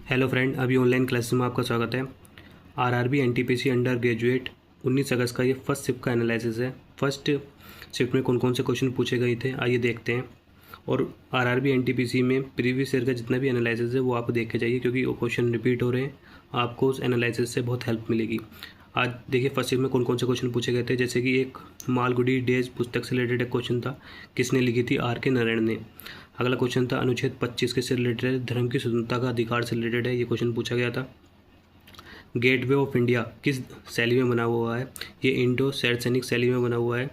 Hello friend, अभी online classes में आपका स्वागत है। आरआरबी एनटीपीसी अंडर ग्रेजुएट 19 अगस्त का ये फर्स्ट शिफ्ट का एनालिसिस है। फर्स्ट शिफ्ट में कौन कौन से क्वेश्चन पूछे गए थे आइए देखते हैं। और आरआरबी एनटीपीसी में प्रीवियस ईयर का जितना भी एनालिसिस है वो आप देख के जाइए, क्योंकि वो क्वेश्चन रिपीट हो रहे हैं। आपको उस एनालिसिस से बहुत हेल्प मिलेगी। आज देखिए फर्स्ट शिफ्ट में कौन कौन से क्वेश्चन पूछे गए थे। जैसे कि एक मालगुडी डेज पुस्तक से रिलेटेड एक क्वेश्चन था, किसने लिखी थी? आर के नारायण ने। अगला क्वेश्चन था अनुच्छेद 25 किससे रिलेटेड है? धर्म की स्वतंत्रता का अधिकार से रिलेटेड है, ये क्वेश्चन पूछा गया था। गेटवे ऑफ इंडिया किस शैली में बना हुआ है? ये इंडो सैसनिक शैली में बना हुआ है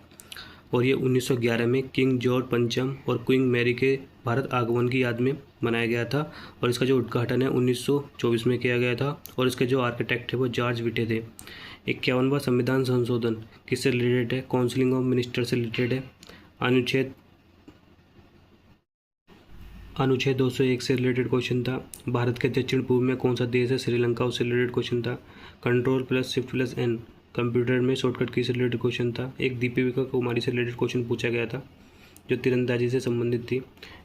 और ये 1911 में किंग जॉर्ज पंचम और क्वीन मैरी के भारत आगमन की याद में बनाया गया था। और इसका जो उद्घाटन है 1924 में किया गया था और इसके जो आर्किटेक्ट थे वो जॉर्ज विटे थे। 51वां संविधान संशोधन किससे रिलेटेड है? काउंसिलिंग ऑफ मिनिस्टर से रिलेटेड है। अनुच्छेद 201 से रिलेटेड क्वेश्चन था। भारत के दक्षिण पूर्व में कौन सा देश है? श्रीलंका, उससे रिलेटेड क्वेश्चन था। Control plus shift plus N computer में शॉर्टकट की से रिलेटेड क्वेश्चन था। एक दीपिका कुमारी से रिलेटेड क्वेश्चन पूछा गया था जो तीरंदाजी से संबंधित थी।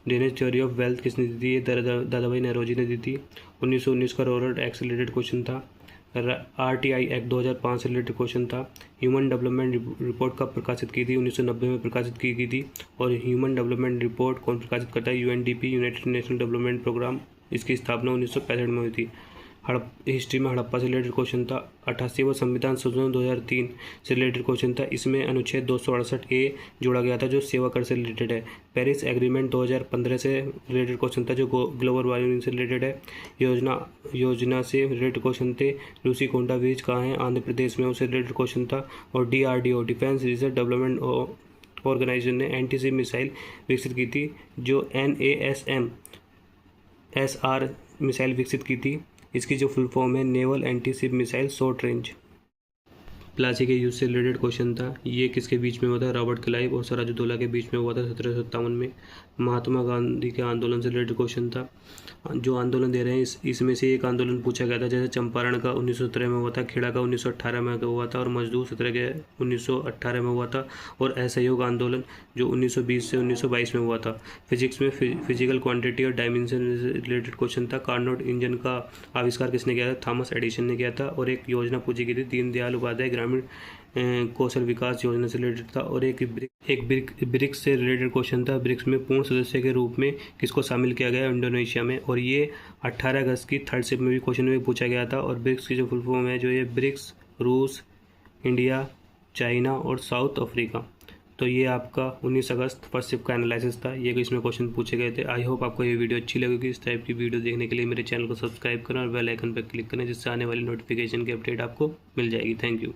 ड्रेनेज थ्योरी ऑफ वेल्थ किसने दी थी? ये दादा भाई नौरोजी ने दी थी। 1919 का रोलर एक्ट से रिलेटेड क्वेश्चन था। आरटीआई एक्ट 2005 से रिलेटेड क्वेश्चन था। ह्यूमन डेवलपमेंट रिपोर्ट कब प्रकाशित की थी? 1990 में प्रकाशित की गई थी। और ह्यूमन डेवलपमेंट रिपोर्ट कौन प्रकाशित करता है? UNDP, United National Development Programme. इसकी स्थापना 1965 में हुई थी। हिस्ट्री में हड़प्पा से रिलेटेड क्वेश्चन था। 88वां संविधान संशोधन 2003 से रिलेटेड क्वेश्चन था। इसमें अनुच्छेद 268 ए जोड़ा गया था जो सेवा कर से रिलेटेड है। पेरिस एग्रीमेंट 2015 से रिलेटेड क्वेश्चन था जो ग्लोबल वार्मिंग से रिलेटेड है। योजना से रिलेटेड क्वेश्चन थे। रूसी कोंडा ब्रिज कहाँ है? आंध्र प्रदेश में, उससे रिलेटेड क्वेश्चन था। और DRDO defence research development organisation ने एंटीशिप मिसाइल विकसित की थी जो NASM-SR मिसाइल विकसित की थी। इसकी जो फुल फॉर्म है naval anti ship missile short range. Plassey के यूज से रिलेटेड क्वेश्चन था। ये किसके बीच में हुआ था? रॉबर्ट क्लाइव और सिराजुद्दौला के बीच में हुआ था 1757 में। महात्मा गांधी के आंदोलन से रिलेटेड क्वेश्चन था। जो आंदोलन दे रहे हैं इसमें से एक आंदोलन पूछा गया था। जैसे चंपारण का 1917 में हुआ था, खेड़ा का 1918 में हुआ था और मजदूर सत्याग्रह के 1918 में हुआ था। और असहयोग आंदोलन जो 1920 से 1922 में हुआ था। फिजिक्स में फिजिकल क्वांटिटी और डायमेंशन से रिलेटेड क्वेश्चन था। कार्नोट इंजन का आविष्कार किसने किया था? थॉमस एडिसन ने किया था। और एक योजना पूछी गई थी दीनदयाल उपाध्याय ग्रामीण कौशल विकास योजना से रिलेटेड था। और एक ब्रिक्स से रिलेटेड क्वेश्चन था। ब्रिक्स में पूर्ण सदस्य के रूप में किसको शामिल किया गया? इंडोनेशिया में। और ये 18 अगस्त की थर्ड शिफ्ट में भी क्वेश्चन में पूछा गया था। और ब्रिक्स की जो फुल फॉर्म है जो ये ब्रिक्स रूस, इंडिया, चाइना और साउथ अफ्रीका। तो ये आपका 19 अगस्त फर्स्ट शिफ्ट का एनालिसिस था। ये इसमें क्वेश्चन पूछे गए थे। आई होप आपको ये वीडियो अच्छी लगेगी। इस टाइप की वीडियो देखने के लिए मेरे चैनल को सब्सक्राइब करें और बेल आइकन पर क्लिक करें, जिससे आने वाली नोटिफिकेशन की अपडेट आपको मिल जाएगी। Thank you.